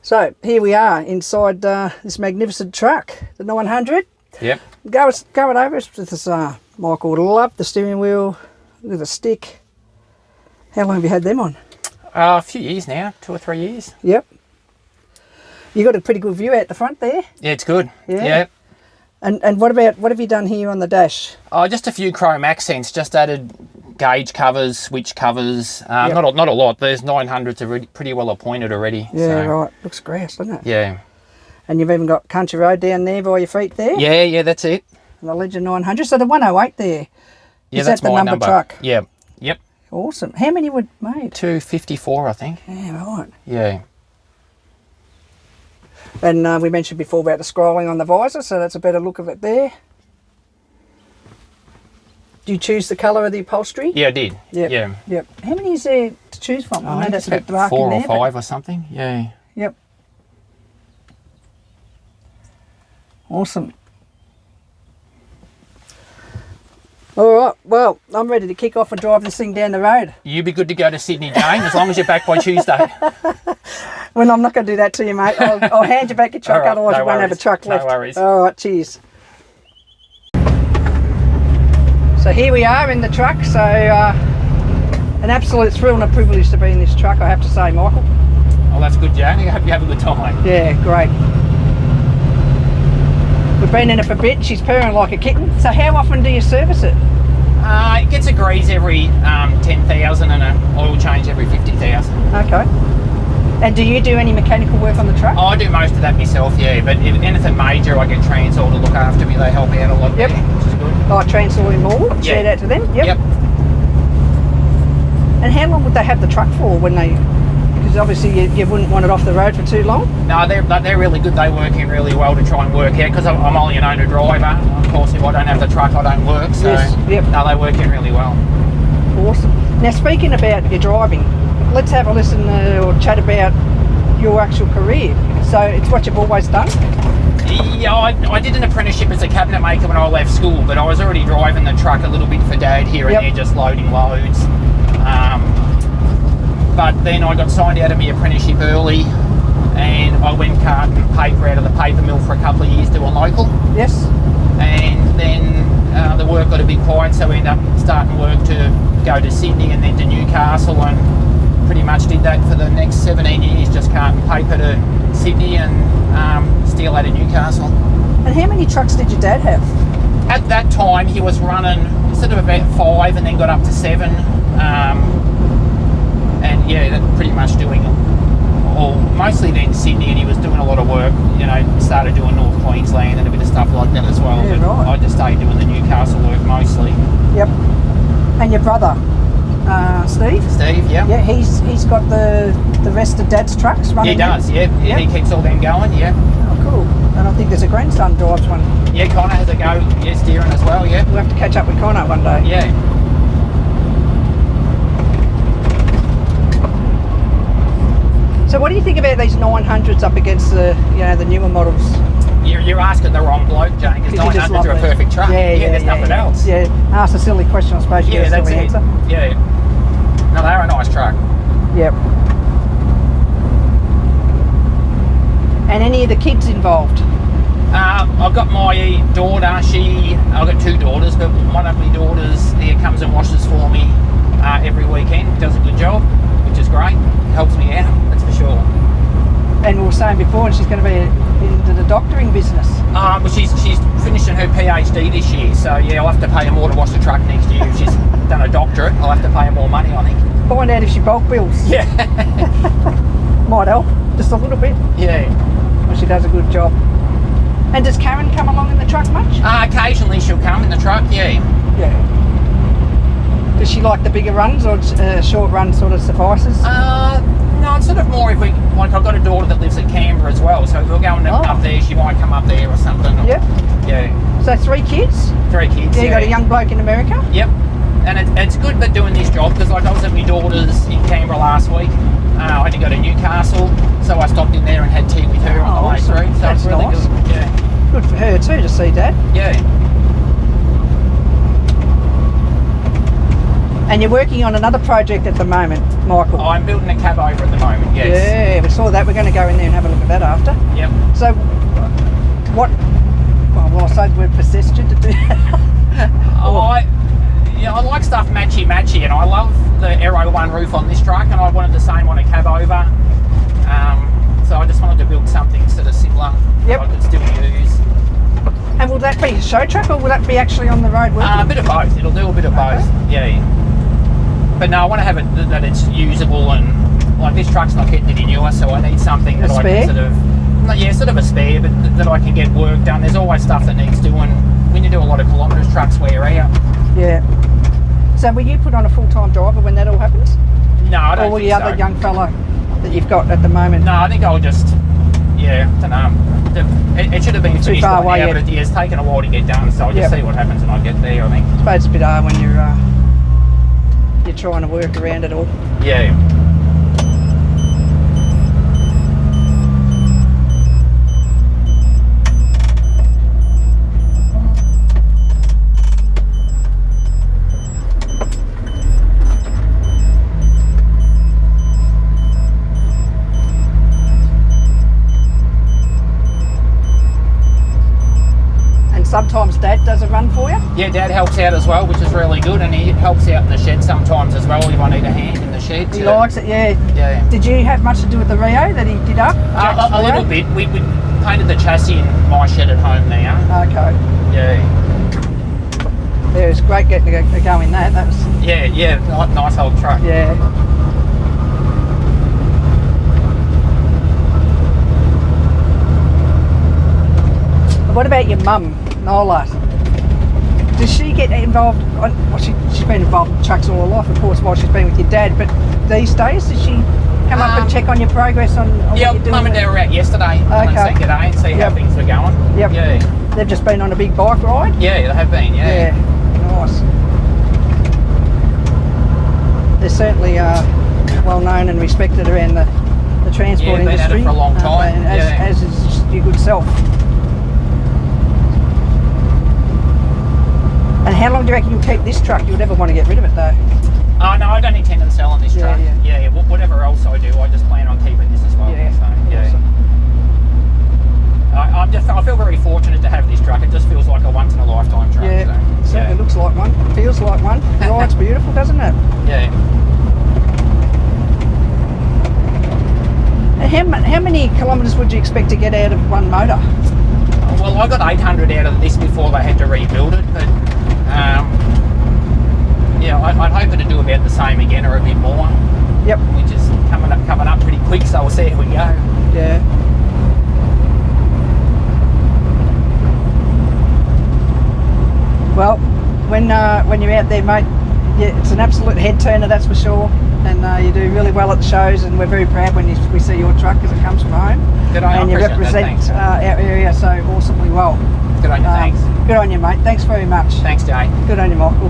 So here we are inside this magnificent truck, the 900. Yep. Go it over with this, Michael. Love the steering wheel, look at the stick. How long have you had them on? A few years now, 2 or 3 years. Yep. You got a pretty good view out the front there. Yeah, it's good. Yeah. Yep. And what have you done here on the dash? Oh, just a few chrome accents. Just added gauge covers, switch covers. Yep. Not a lot. There's 900s already, pretty well appointed already. Yeah, so. right. Looks grass, doesn't it? Yeah. And you've even got Country Road down there by your feet there. Yeah, that's it. And the Legend 900. So the 108 there. Yeah, Is that's that the my number truck? Yeah. Yep. Awesome. How many were made? 254, I think. Yeah, right. Yeah. And we mentioned before about the scrolling on the visor, so that's a better look of it there. Do you choose the colour of the upholstery? Yeah, I did. Yep. Yeah. Yep. How many is there to choose from? I know that's a bit dark 4 in or there, 5 or something. Yeah. Yep. Awesome. All right. Well, I'm ready to kick off and drive this thing down the road. You be good to go to Sydney, Jane, as long as you're back by Tuesday. Well, I'm not going to do that to you, mate. I'll hand you back your truck, All right, otherwise no you won't have a worries. truck No left. worries. All right, cheers. So here we are in the truck. So an absolute thrill and a privilege to be in this truck, I have to say, Michael. Oh, that's good, Jane. I hope you have a good time. Yeah, great. We've been in it for a bit. She's purring like a kitten. So how often do you service it? It gets a grease every 10,000 and an oil change every 50,000. Okay. And do you do any mechanical work on the truck? I do most of that myself, yeah. But if anything major, I get Transall to look after me. They help me out a lot. Yep. There, which is good. Like Transall in Morwood? Yeah. Shout out to them? Yep. Yep. And how long would they have the truck for when they... Because obviously you wouldn't want it off the road for too long? No, they're really good. They work in really well to try and work out, because I'm only an owner driver. Of course, if I don't have the truck, I don't work. So, Yes, yep. No, they work in really well. Awesome. Now, speaking about your driving, let's have a listen or chat about your actual career. So it's what you've always done? Yeah, I did an apprenticeship as a cabinet maker when I left school, but I was already driving the truck a little bit for Dad here and there, just loading loads. But then I got signed out of my apprenticeship early, and I went carting paper out of the paper mill for a couple of years doing local. Yes. And then the work got a bit quiet, so I ended up starting work to go to Sydney and then to Newcastle, and pretty much did that for the next 17 years, just carting paper to Sydney and steel out of Newcastle. And how many trucks did your dad have? At that time, he was running sort of about 5 and then got up to 7. And yeah, that pretty much doing all, mostly then Sydney, and he was doing a lot of work, you know, started doing North Queensland and a bit of stuff like that as well. Yeah, but right. I just stayed doing the Newcastle work mostly. Yep. And your brother, Steve? Steve, yeah. Yeah, he's got the rest of Dad's trucks running. He does, yeah. Yep. He keeps all them going, yeah. Oh, cool. And I think there's a grandson drives one. Yeah, Connor has a go, yeah, steering as well, yeah. We'll have to catch up with Connor one day. Yeah. So what do you think about these 900s up against the newer models? You're asking the wrong bloke, Jane, because 900s are a perfect truck. There's nothing else. Yeah, ask a silly question, I suppose you Yeah, get a that's silly it. answer. Yeah. No, they're a nice truck. Yep. And any of the kids involved? I've got my daughter, I've got 2 daughters, but one of my daughters here comes and washes for me every weekend, does a good job, which is great, helps me out, that's for sure. And we were saying before, and she's going to be into the doctoring business. Well, she's finishing her PhD this year, so yeah, I'll have to pay her more to wash the truck next year. If she's done a doctorate, I'll have to pay her more money, I think. Find out if she bulk bills. Yeah. Might help, just a little bit. Yeah. Well, she does a good job. And does Karen come along in the truck much? Occasionally she'll come in the truck, yeah. Yeah. Does she like the bigger runs, or short run sort of suffices? No, it's sort of more if we, like I've got a daughter that lives at Canberra as well, so if we're going up there, she might come up there or something. Yep. Yeah. So 3 kids? 3 kids, Yeah, you got a young bloke in America? Yep. And it's good but doing this job, because like I was at my daughter's in Canberra last week. I had to go to Newcastle, so I stopped in there and had tea with her on the way awesome. through. So That's it's really nice. good. Yeah. Good for her too to see Dad. Yeah. And you're working on another project at the moment, Michael. I'm building a cab over at the moment, yes. Yeah, we saw that we're going to go in there and have a look at that after. Yep. So, what? Well, I say the word possessed you to do. I like stuff matchy, and I love the Aero 1 roof on this truck, and I wanted the same on a cab over. So I just wanted to build something sort of similar that I could still use. And will that be a show truck, or will that be actually on the road working? A bit of both. It'll do a bit of both. Yeah. But no, I want to have it that it's usable, and like this truck's not getting any newer, so I need something that I can sort of a spare, but that I can get work done. There's always stuff that needs doing. When you do a lot of kilometres, trucks wear out. Yeah. So will you put on a full-time driver when that all happens? No, I don't. Or will think the other young fella that you've got at the moment? No, I think I'll just. Yeah, I don't know. It should have been finished far by away now, but it's taken a while to get done. So I'll just see what happens when I get there. I think. I suppose it's a bit hard when you're trying to work around it all. Yeah. Sometimes Dad does a run for you? Yeah, Dad helps out as well, which is really good, and he helps out in the shed sometimes as well if I need a hand in the shed. He likes it, yeah. Yeah. Did you have much to do with the Rio that he did up? A little bit. We painted the chassis in my shed at home now. Okay. Yeah. Yeah, it was great getting to go in that. That was. Yeah, nice old truck. Yeah. What about your mum, Nola? Does she get involved? Well, she's been involved in trucks all her life, of course, while she's been with your dad. But these days, does she come up and check on your progress on what you're doing? Mum and Dad were out yesterday. Okay. And good day and see how things are going. Yep. Yeah. They've just been on a big bike ride. Yeah, they have been. Yeah. Nice. They're certainly well known and respected around the transport industry. Been at it for a long time. As is your good self. And how long do you reckon you'll keep this truck? You'll never want to get rid of it though. Oh no, I don't intend on selling this truck. Yeah. Whatever else I do, I just plan on keeping this as well. Yeah. So, Awesome. I feel very fortunate to have this truck. It just feels like a once in a lifetime truck. Yeah. So, It certainly looks like one. Feels like one. Oh, it's beautiful, doesn't it? Yeah. And how many kilometres would you expect to get out of one motor? Well, I got 800 out of this before they had to rebuild it, but I'd hope to do about the same again or a bit more. Yep. Which is coming up pretty quick, so we'll see how we go. Yeah. Well, when you're out there, mate, it's an absolute head turner, that's for sure. And you do really well at the shows, and we're very proud when we see your truck because it comes from home. Good on you. And you represent our area so awesomely well. Good on you, thanks. Good on you, mate. Thanks very much. Thanks, Jay. Good on you, Michael.